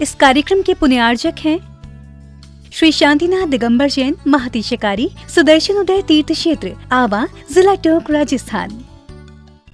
इस कार्यक्रम के पुण्यार्जक हैं श्री शांतिनाथ दिगंबर जैन महातिशकारी सुदर्शन उदय तीर्थ क्षेत्र आवा, जिला टोंक, राजस्थान।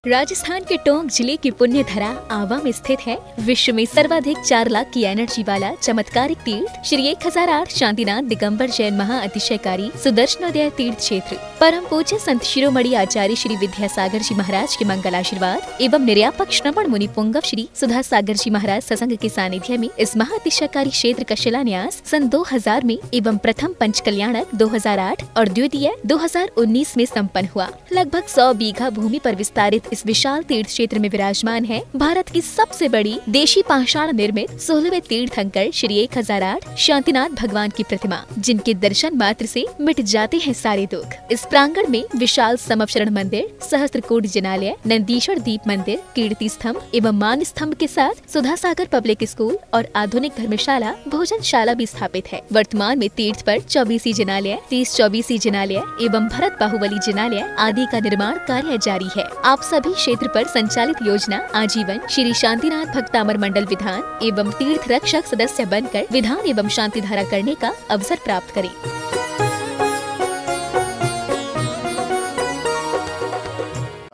राजस्थान के टोंक जिले की पुण्य धरा आवा में स्थित है विश्व में सर्वाधिक 4 लाख की एनर्जी वाला चमत्कारिक तीर्थ श्री 1008 शांतिनाथ दिगंबर जैन महाअतिशयकारी सुदर्शनोदय तीर्थ क्षेत्र। परम पूज्य संत शिरोमणि आचार्य श्री विद्यासागर जी महाराज के मंगल आशीर्वाद एवं निर्यापक श्रवण मुनि पुंगव श्री सुधा सागर जी महाराज सत्संग के सानिध्य में इस महाअतिशयकारी क्षेत्र का शिलान्यास सन 2000 में एवं प्रथम पंच कल्याणक 2008 और द्वितीय 2019 में संपन्न हुआ। लगभग 100 बीघा भूमि पर विस्तारित इस विशाल तीर्थ क्षेत्र में विराजमान है भारत की सबसे बड़ी देशी पाषाण निर्मित 16वें तीर्थंकर श्री 1008 शांतिनाथ भगवान की प्रतिमा, जिनके दर्शन मात्र से मिट जाते हैं सारे दुख। इस प्रांगण में विशाल समवचरण मंदिर, सहस्त्रकूट जिनालय, नंदीश्वर दीप मंदिर, कीर्ति स्तंभ एवं मान स्तंभ के साथ सुधा सागर पब्लिक स्कूल और आधुनिक धर्मशाला, भोजनशाला भी स्थापित है। वर्तमान में तीर्थ पर 24 जिनालय, 30-24 जिनालय एवं भरत बाहुबली जिनालय आदि का निर्माण कार्य जारी है। आप सभी क्षेत्र पर संचालित योजना आजीवन श्री शांतिनाथ भक्तामर मंडल विधान एवं तीर्थ रक्षक सदस्य बनकर विधान एवं शांति धारा करने का अवसर प्राप्त करें।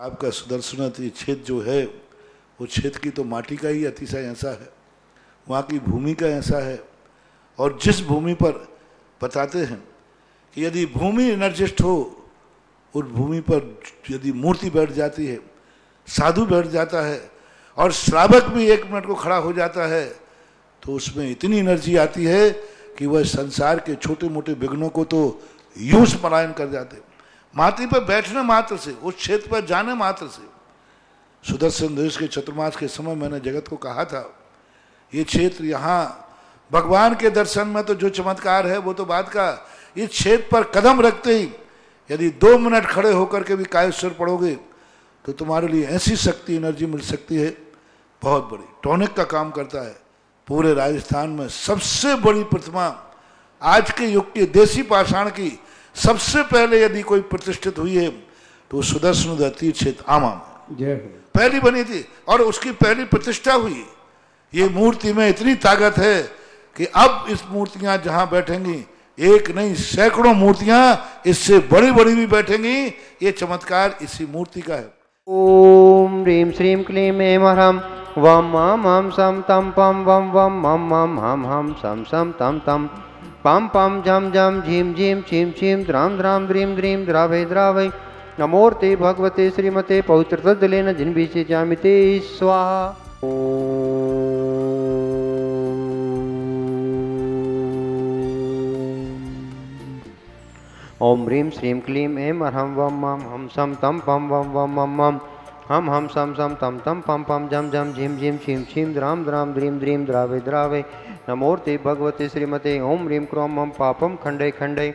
आपका सुदर्शन क्षेत्र जो है वो क्षेत्र की तो माटी का ही अतिशय ऐसा है, वहाँ की भूमि का ऐसा है। और जिस भूमि पर बताते हैं कि यदि भूमि एनर्जिस्ट हो, उस भूमि पर यदि मूर्ति बैठ जाती है, साधु बैठ जाता है और श्रावक भी 1 मिनट को खड़ा हो जाता है, तो उसमें इतनी एनर्जी आती है कि वह संसार के छोटे मोटे विघ्नों को तो यूं पलायन कर जाते। माटी पर बैठने मात्र से, उस क्षेत्र पर जाने मात्र से, सुदर्शन देश के चतुर्मास के समय मैंने जगत को कहा था, ये क्षेत्र यहाँ भगवान के दर्शन में तो जो चमत्कार है वो तो बात का, इस क्षेत्र पर कदम रखते ही यदि 2 मिनट खड़े होकर के भी कायेश्वर पढ़ोगे तो तुम्हारे लिए ऐसी शक्ति एनर्जी मिल सकती है बहुत बड़ी। टॉनिक का काम करता है। पूरे राजस्थान में सबसे बड़ी प्रतिमा आज के युग के देसी पाषाण की सबसे पहले यदि कोई प्रतिष्ठित हुई है तो सुदर्शन तीर्थ क्षेत्र आमा में पहली बनी थी और उसकी पहली प्रतिष्ठा हुई। ये मूर्ति में इतनी ताकत है कि अब इस मूर्तियां जहां बैठेंगी, एक नहीं सैकड़ों मूर्तियां इससे बड़ी बड़ी भी बैठेंगी। ये चमत्कार इसी मूर्ति का है। ओम ह्रीं श्रीं क्लीं ऐं ह्रम वम मम हम सम तम पम वम वम मम मम हम सम सम तम तम पम पम झम झम झीम झीम छीम छीम द्राम द्राम द्रीं द्रीं द्रावै द्रावै नमोर्ते भगवते श्रीमते पवित्र तद्दलेन जिन्भिषे जामिते स्वाहा। ओम ह्रीं श्रीं क्लीं ऐं ह्रम वम मम हम सम तम पम वम वम मम मम हम सम सम तम तम पम पम झम झम झीम झीम छीम छीम द्राम द्राम द्रीं द्रीं द्रावै द्रावै नमोर्ते भगवते श्रीमते ओम ह्रीं क्रोम मम पापम खंडे खंडे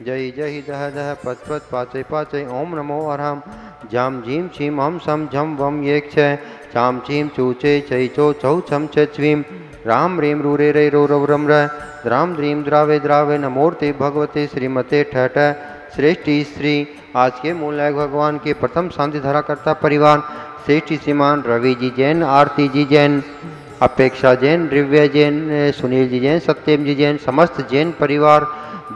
जय जय दह दह पद पद पाचय पाचय ओम नमो अरहम झम झीम छीम हम सम झम वम एक छ चाम चीम चूचे चै चो चौ छम छ छ्वीम राम ह्रीं रूरे रे रो रव रम र द्राम द्रीं द्रावे द्रावे नमोर्ते भगवते श्रीमते ठठ श्रेष्ठी श्री। आज के मूलनायक भगवान के प्रथम शांति धारा करता परिवार श्रेष्ठी श्रीमान रवि जी जैन, आरती जी जैन, अपेक्षा जैन, दिव्या जैन, सुनील जी जैन, सत्यम जी जैन, समस्त जैन परिवार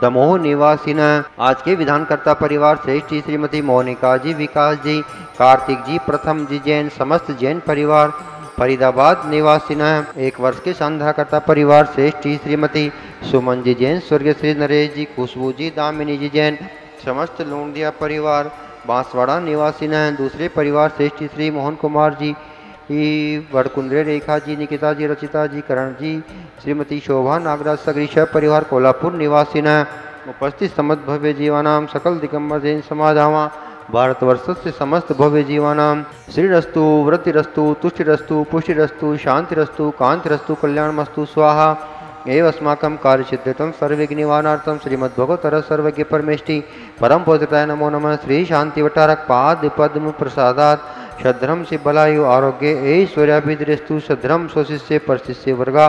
दमोह निवासी न। आज के विधानकर्ता परिवार श्रेष्ठी श्रीमती मोनिका जी, विकास जी, कार्तिक जी, प्रथम जी जैन, समस्त जैन परिवार फरीदाबाद निवासी न। 1 वर्ष के शांतिधाराकर्ता परिवार श्रेष्ठी श्रीमती सुमन जी जैन, स्वर्गीय श्री नरेश जी, खुशबू जी, दामिनी जी जैन, समस्त लोंडिया परिवार बांसवाड़ा निवासी न। दूसरे परिवार श्रेष्ठी श्री मोहन कुमार जी, वड़कुंद्रे रेखा जी, निकिता जी, रचिता जी, करण जी, श्रीमती शोभा नागराज सगरी परिवार कोल्हापुर निवासी न। उपस्थित समस्त भव्य जीवानाम सकल दिगंबर जैन समाजावा भारतवर्ष से समस्त भव्य जीवानाम श्रीरस्तु वृत्तिरस्तु तुष्टिरस्तु पुष्टिरस्तु शांतिरस्तु कांतिरस्तु कल्याणमस्तु स्वाहा। एव अस्माकं कार्यसिद्ध्यर्थं सर्वविघ्ननिवारणार्थं श्रीमद्भगवतः सर्वज्ञ परमेष्टि परम पवित्राय नमो नमः। श्री शांतिवटारक पाद पद्म प्रसादात् शद्रम से बलायु आरोग्य ऐश्वर्याभिदृष्टु शद्रम स्वशिष्य परशिष्य वर्गा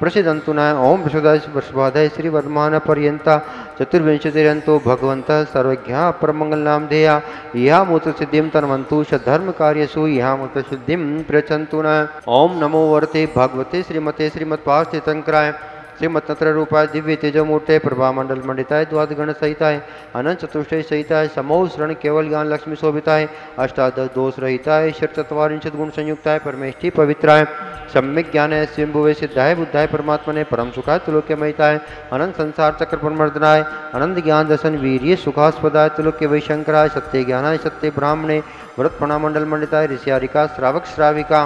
प्रसिदन्तु न। ओम वृषभाधय श्रीवर्धमान पर्यन्ता चतुर्विंशतिरन्तो भगवन्तः सर्वज्ञः परमङ्गलनाम धेया यः मूत्रसिद्धिं तन्वन्तु सद्धर्मकार्यसु यः मूत्रसिद्धिं प्रयच्छन्तु न। ओम नमो वर्ते भगवते श्रीमते श्रीमत्पार्थितंकराय श्रीमत्तर रूपाय दिव्य तेजमूर्ते प्रभा मंडल मंडिताय द्वादगण सहिताय अनंत चतुष्टय सहिताय समोह शरण केवल ज्ञान लक्ष्मी शोभिताय अष्टादश दोष रहिताय षट्चत्वारिंशत् गुण संयुक्ताय परमेष्ठी पवित्राय सम्यक ज्ञान स्वयंभुवे सिद्धाय बुद्धाय परमात्मने परम सुखाय त्रिलोक्य महिताय अनंत संसार चक्र परमर्दनाय अनंत ज्ञान दर्शन वीर्य सुखास्पदाय त्रिलोक्य वैशंकराय सत्य ज्ञानाय सत्य ब्राह्मणे व्रत प्रणामंडल मंडिताय ऋषियारिका श्रावक श्राविका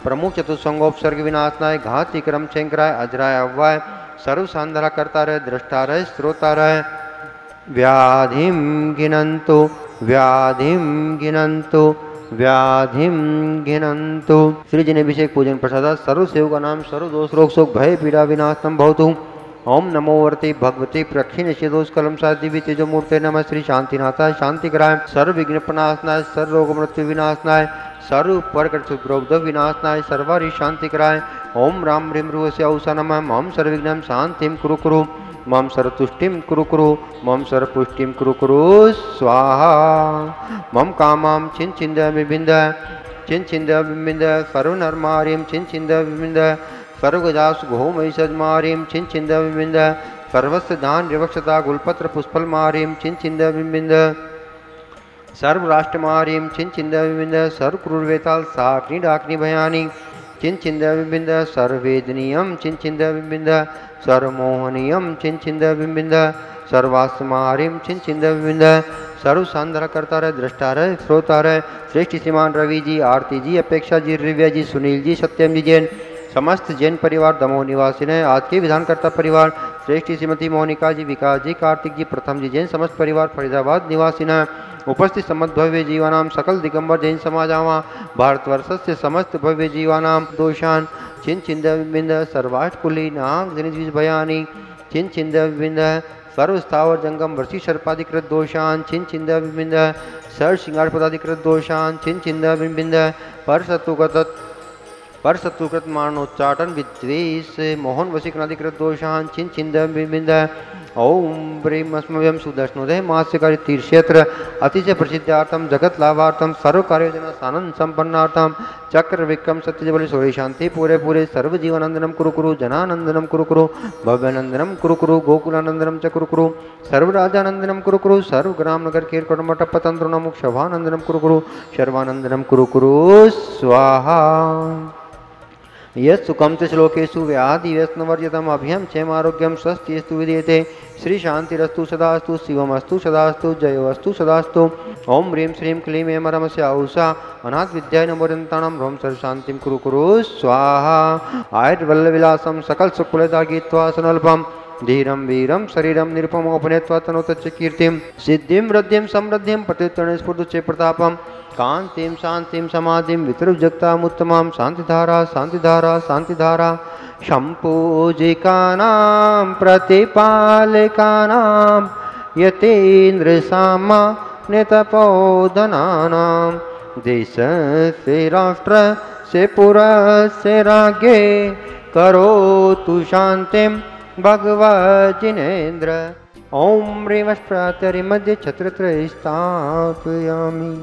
प्रमुख चतुसंगोपसर्ग विनाशनाय घाती क्रम शंकराय अजराय अव्वाय सर्व सांधरा करता रहे दृष्टा रहे श्रोता रहे व्याधिम गिनंतु व्याधिम गिनंतु व्याधिम गिनंतु। श्री जन अभिषेक पूजन प्रसाद सर्व सेवका नाम सर्व दोष रोग शोक भय पीड़ा विनाशनम भवतु। ओम नमो वर्ते भगवते प्रक्षिण शिदोष कलम सा दिव्य तेजोमूर्ते नमः। श्री शांतिनाथाय शांतिकराय सर्व विघ्न प्रनाशनाय सर्व रोग मृत्यु विनाशनाय सर्व प्रकट सुप्रोक्त विनाशनाय सर्वारि शांतिकराय ओम राम ह्रीं रुवस्य औसा नमः। मम सर्वविघ्नं शांतिं कुरु कुरु मम सर्वतुष्टिं कुरु कुरु मम सर्वपुष्टिं कुरु कुरु स्वाहा। मम कामां छिन्द विबिन्द छिन्द विबिन्द सर्वनर्मारिं छिन्द विबिन्द सर्वगजासु घोमैषद्मारिं छिन्द विबिन्द सर्वस्य दान विवक्षता गुलपत्र पुष्पलमारिं छिन्द विबिन्द सर्वराष्ट्रमारिं छिन्द विबिन्द सर्वक्रूरवेताल साग्निडाग्नि भयानि छिन्द विबिन्द सर्ववेदनीयं छिन्द विबिन्द सर्वमोहनीयं छिन्द विबिन्द सर्वास्मारिं छिन्द विबिन्द सर्व सांधरा करता रहे दृष्टा रहे श्रोता रहे। श्रेष्ठ श्रीमान रवि जी आरती जी अपेक्षा जी रिव्या जी सुनील जी सत्यम जी जैन समस्त जैन परिवार दमोह निवासी ने आज के विधानकर्ता परिवार श्रेष्ठ श्रीमती मोनिका जी विकास जी कार्तिक जी प्रथम जी जैन समस्त परिवार फरीदाबाद निवासी ने उपस्थित समस्त भव्य जीवानाम सकल दिगंबर जैन समाजावा भारतवर्षस्य समस्त भव्य जीवानाम दोषान छिन्द विबिन्द सर्वाष्टकुली नाग जनिज भयानि छिन्द विबिन्द सर्व स्थावर जंगम वर्षि सर्पाधिकृत दोषान छिन्द विबिन्द सर्व श्रृंगार पदाधिकृत दोषान छिन्द विबिन्द पर शत्रुकृत मारणोच्चाटन विद्वेष मोहन वशीकरणाधिकृत दोषान छिन्द विबिन्द ओम ब्रीम अस्मभ्यम सुदर्शनोदय मास्यकारी तीर्थक्षेत्र अतिशय प्रसिद्धार्थम जगत लाभार्थम सर्व कार्योजना सानंद संपन्नार्थम चक्र विक्रम सत्यजबल सूर्य शांति पूरे पूरे सर्व जीवनंदनम कुरु कुरु जनानंदनम कुरु कुरु भव्यानंदनम कुरु कुरु गोकुलानंदनम च कुरु कुरु सर्व राजानंदनम कुरु कुरु सर्व ग्राम नगर कीर कटमठ पतंत्र नमुख शभानंदनम कुरु कुरु शर्वानंदनम कुरु कुरु स्वाहा। यत्सुखं च श्लोकेषु व्याधि व्यसनवर्जितम् अभयं क्षेमारोग्यं स्वस्तिस्तु विधीयते। श्री शांतिरस्तु सदास्तु शिवमस्तु सदास्तु जयोस्तु सदास्तु। ओम ह्रीं श्रीं क्लीं ऐं रमस्य औषा अनाथ विद्याय नमोदन्तानां ह्रौं सर्व शांतिं कुरु कुरु स्वाहा। आयुर्वल्लविलासं सकल सुकुलता गीत्वा सनल्पम् धीरं वीरं शरीरं निरुपमोपनेत्वा तनोतच्च कीर्तिं सिद्धिं वृद्धिं समृद्धिं प्रतित्तरणे स्फुर्दुचे प्रतापं कांतिं शांतिं समाधिं वितरुजगतामुत्तमां शांतिधारा शांतिधारा शांतिधारा। शम्पूजिकानां प्रतिपालकानां यतीन्द्रसामा नेतपोधनानां देश से राष्ट्र से पुरस्य राज्ञे करोतु शांतिं भगवज्जिनेन्द्र। ओम ह्रीमष्टाक्षरी मध्ये छत्रत्रय स्थापयामि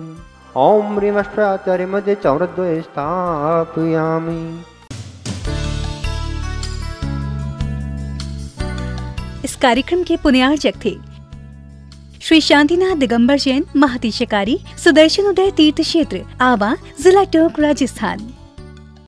ओम ह्रीमष्टाक्षरी मध्ये चौरद्वय स्थापयामि। इस कार्यक्रम के पुण्यार्जक थे श्री शांतिनाथ दिगंबर जैन महातिशकारी सुदर्शन उदय तीर्थ क्षेत्र आवा जिला टोंक राजस्थान।